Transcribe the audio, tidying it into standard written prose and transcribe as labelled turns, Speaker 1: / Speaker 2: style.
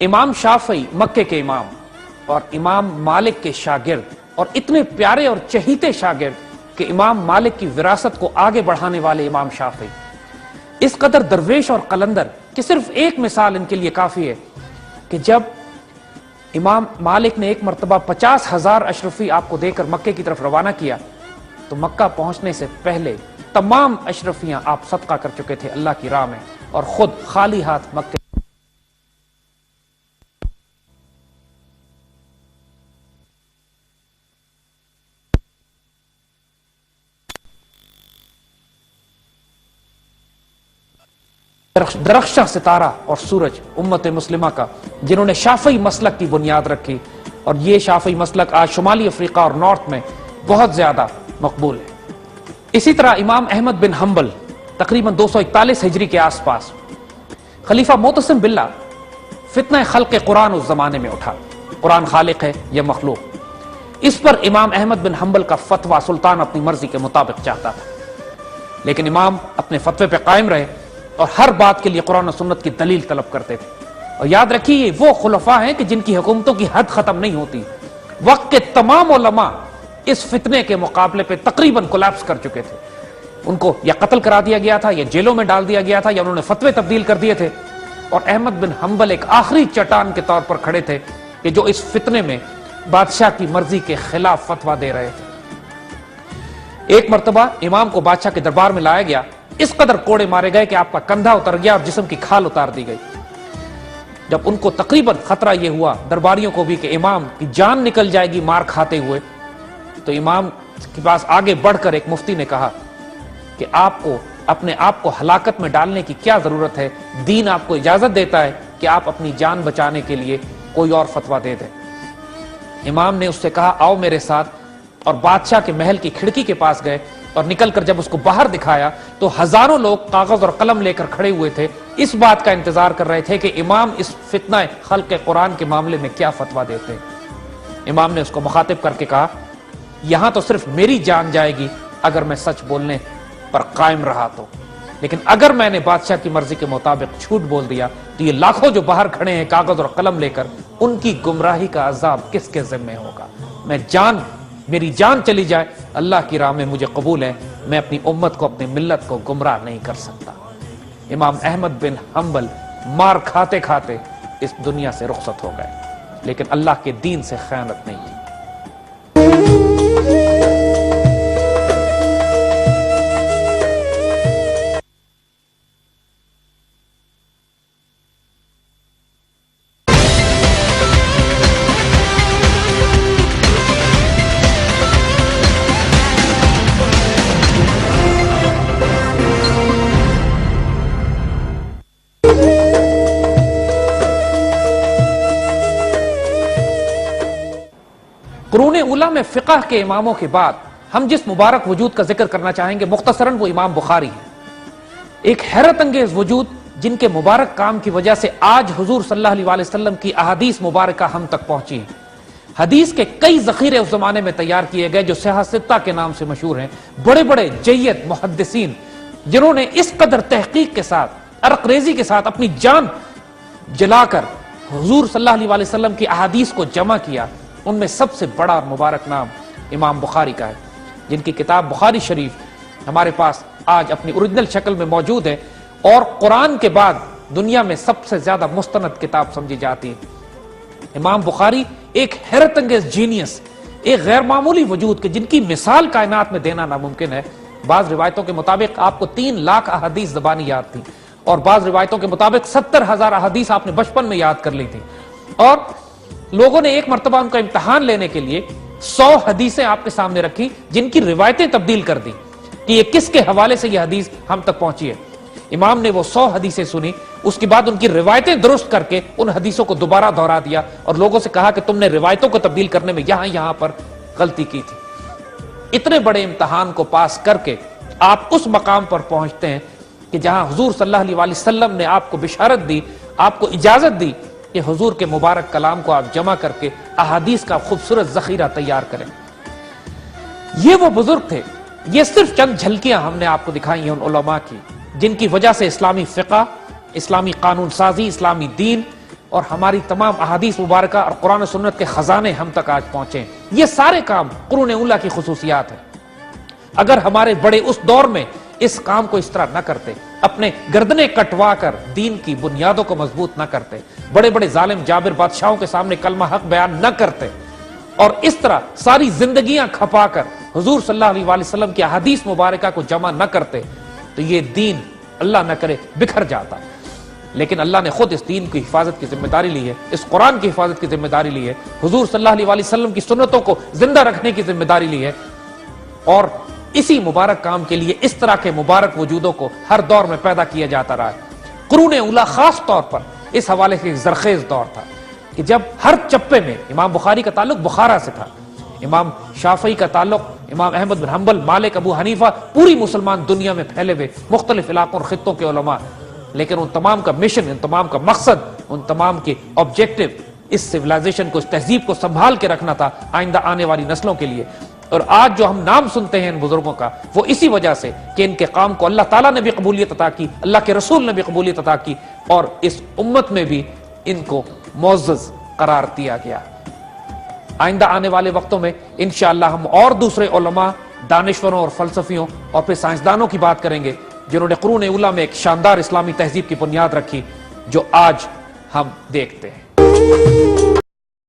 Speaker 1: امام شافعی مکے کے امام اور امام مالک کے شاگرد اور اتنے پیارے اور چہیتے شاگرد کہ امام مالک کی وراثت کو آگے بڑھانے والے امام شافعی اس قدر درویش اور قلندر کہ صرف ایک مثال ان کے لیے کافی ہے کہ جب امام مالک نے ایک مرتبہ 50,000 اشرفی آپ کو دے کر مکے کی طرف روانہ کیا تو مکہ پہنچنے سے پہلے تمام اشرفیاں آپ صدقہ کر چکے تھے اللہ کی راہ میں اور خود خالی ہاتھ مکے درخشاں ستارہ اور سورج امت مسلمہ کا جنہوں نے شافعی مسلک کی بنیاد رکھی اور یہ شافعی مسلک آج شمالی افریقہ اور نارتھ میں بہت زیادہ مقبول ہے۔ اسی طرح امام احمد بن حنبل تقریباً 241 ہجری کے آس پاس خلیفہ معتصم باللہ فتنہ خلق قرآن اس زمانے میں اٹھا، قرآن خالق ہے یا مخلوق، اس پر امام احمد بن حنبل کا فتویٰ سلطان اپنی مرضی کے مطابق چاہتا تھا، لیکن امام اپنے فتوے پہ قائم رہے اور ہر بات کے لیے قرآن و سنت کی دلیل طلب کرتے تھے۔ اور یاد رکھیے یہ وہ خلفاء ہیں کہ جن کی حکومتوں کی حد ختم نہیں ہوتی، وقت کے تمام علماء اس فتنے کے مقابلے پہ تقریباً کولیپس کر چکے تھے، ان کو یا قتل کرا دیا گیا تھا یا جیلوں میں ڈال دیا گیا تھا یا انہوں نے فتوے تبدیل کر دیے تھے، اور احمد بن حنبل ایک آخری چٹان کے طور پر کھڑے تھے کہ جو اس فتنے میں بادشاہ کی مرضی کے خلاف فتویٰ دے رہے تھے۔ ایک مرتبہ امام کو بادشاہ کے دربار میں لایا گیا، اس قدر کوڑے مارے گئے کہ آپ کا کندھا اتر گیا اور جسم کی کھال اتار دی گئی۔ جب ان کو تقریباً خطرہ یہ ہوا درباریوں کو بھی کہ امام کی جان نکل جائے گی مار کھاتے ہوئے، تو امام کے پاس آگے بڑھ کر ایک مفتی نے کہا کہ آپ کو اپنے آپ کو ہلاکت میں ڈالنے کی کیا ضرورت ہے، دین آپ کو اجازت دیتا ہے کہ آپ اپنی جان بچانے کے لیے کوئی اور فتویٰ دے دیں۔ امام نے اس سے کہا آؤ میرے ساتھ، اور بادشاہ کے محل کی کھڑکی کے پاس گئے اور نکل کر جب اس کو باہر دکھایا تو ہزاروں لوگ کاغذ اور قلم لے کر کھڑے ہوئے تھے، اس بات کا انتظار کر رہے تھے کہ امام اس فتنہ خلق قرآن کے معاملے میں کیا فتویٰ دیتے ہیں۔ امام نے اس کو مخاطب کر کے کہا یہاں تو صرف میری جان جائے گی اگر میں سچ بولنے پر قائم رہا تو، لیکن اگر میں نے بادشاہ کی مرضی کے مطابق جھوٹ بول دیا تو یہ لاکھوں جو باہر کھڑے ہیں کاغذ اور قلم لے کر، ان کی گمراہی کا عذاب کس کے ذمہ ہوگا؟ میری جان چلی جائے اللہ کی راہ میں مجھے قبول ہے، میں اپنی امت کو اپنی ملت کو گمراہ نہیں کر سکتا۔ امام احمد بن حنبل مار کھاتے کھاتے اس دنیا سے رخصت ہو گئے، لیکن اللہ کے دین سے خیانت نہیں کی۔ قرون اولیٰ میں فقہ کے اماموں کے بعد ہم جس مبارک وجود کا ذکر کرنا چاہیں گے مختصراً وہ امام بخاری ہیں، ایک حیرت انگیز وجود جن کے مبارک کام کی وجہ سے آج حضور صلی اللہ علیہ وسلم کی احادیث مبارکہ ہم تک پہنچی ہیں۔ حدیث کے کئی ذخیرے اس زمانے میں تیار کیے گئے جو صحاح ستہ کے نام سے مشہور ہیں، بڑے بڑے جید محدثین جنہوں نے اس قدر تحقیق کے ساتھ عرق ریزی کے ساتھ اپنی جان جلا کر حضور صلی اللہ علیہ وسلم کی احادیث کو جمع کیا، ان میں سب سے بڑا مبارک نام امام بخاری کا ہے، جن کی کتاب بخاری شریف ہمارے پاس آج اپنی اوریجنل شکل میں موجود ہے اور قرآن کے بعد دنیا میں سب سے زیادہ مستند کتاب سمجھی جاتی ہے۔ امام بخاری ایک حیرت انگیز جینیس، ایک غیر معمولی وجود کہ جن کی مثال کائنات میں دینا ناممکن ہے۔ بعض روایتوں کے مطابق آپ کو 3 لاکھ احادیث زبانی یاد تھی، اور بعض روایتوں کے مطابق 70,000 احادیث آپ نے بچپن میں یاد کر لی تھی، اور لوگوں نے ایک مرتبہ ان کا امتحان لینے کے لیے 100 حدیثیں آپ کے سامنے رکھی جن کی روایتیں تبدیل کر دی کہ یہ کس کے حوالے سے یہ حدیث ہم تک پہنچی ہے۔ امام نے وہ 100 حدیثیں سنی، اس کے بعد ان کی روایتیں درست کر کے ان حدیثوں کو دوبارہ دہرا دیا اور لوگوں سے کہا کہ تم نے روایتوں کو تبدیل کرنے میں یہاں پر غلطی کی تھی۔ اتنے بڑے امتحان کو پاس کر کے آپ اس مقام پر پہنچتے ہیں کہ جہاں حضور صلی اللہ علیہ وسلم نے آپ کو بشارت دی، آپ کو اجازت دی کہ حضور کے مبارک کلام کو آپ جمع کر کے احادیث کا خوبصورت ذخیرہ تیار کریں۔ یہ وہ بزرگ تھے، یہ صرف چند جھلکیاں ہم نے آپ کو دکھائی ہیں ان علماء کی جن کی وجہ سے اسلامی فقہ، اسلامی قانون سازی، اسلامی دین اور ہماری تمام احادیث مبارکہ اور قرآن و سنت کے خزانے ہم تک آج پہنچے. یہ سارے کام قرون اولیٰ کی خصوصیات ہیں. اگر ہمارے بڑے اس دور میں اس کام کو اس طرح نہ کرتے، اپنے گردنیں کٹوا کر دین کی بنیادوں کو مضبوط نہ کرتے، بڑے بڑے ظالم جابر بادشاہوں کے سامنے کلمہ حق بیان نہ کرتے، اور اس طرح ساری زندگیاں کھپا کر حضور صلی اللہ علیہ وآلہ وسلم کی احادیث مبارکہ کو جمع نہ کرتے، تو یہ دین اللہ نہ کرے بکھر جاتا. لیکن اللہ نے خود اس دین کی حفاظت کی ذمہ داری لی ہے، اس قرآن کی حفاظت کی ذمہ داری لی ہے، حضور صلی اللہ علیہ وآلہ وسلم کی سنتوں کو زندہ رکھنے کی ذمہ داری لی ہے، اور اسی مبارک کام کے لیے اس طرح کے مبارک وجودوں کو ہر دور میں پیدا کیا جاتا رہا ہے. قرون اولیٰ خاص طور پر اس حوالے سے ایک زرخیز دور تھا کہ جب ہر چپے میں امام بخاری کا تعلق بخارا سے تھا، امام شافعی کا تعلق امام احمد بن حنبل، مالک، ابو حنیفہ، پوری مسلمان دنیا میں پھیلے ہوئے مختلف علاقوں اور خطوں کے علماء، لیکن ان تمام کا مشن، ان تمام کا مقصد، ان تمام کے آبجیکٹو اس سیولائزیشن کو، اس تہذیب کو سنبھال کے رکھنا تھا آئندہ آنے والی نسلوں کے لیے. اور آج جو ہم نام سنتے ہیں ان بزرگوں کا، وہ اسی وجہ سے کہ ان کے کام کو اللہ تعالیٰ نے بھی قبولیت عطا کی، اللہ کے رسول نے بھی قبولیت عطا کی، اور اس امت میں بھی ان کو معزز قرار دیا گیا. آئندہ آنے والے وقتوں میں انشاءاللہ ہم اور دوسرے علماء، دانشوروں اور فلسفیوں اور پھر سائنسدانوں کی بات کریں گے جنہوں نے قرون اولیٰ میں ایک شاندار اسلامی تہذیب کی بنیاد رکھی جو آج ہم دیکھتے ہیں.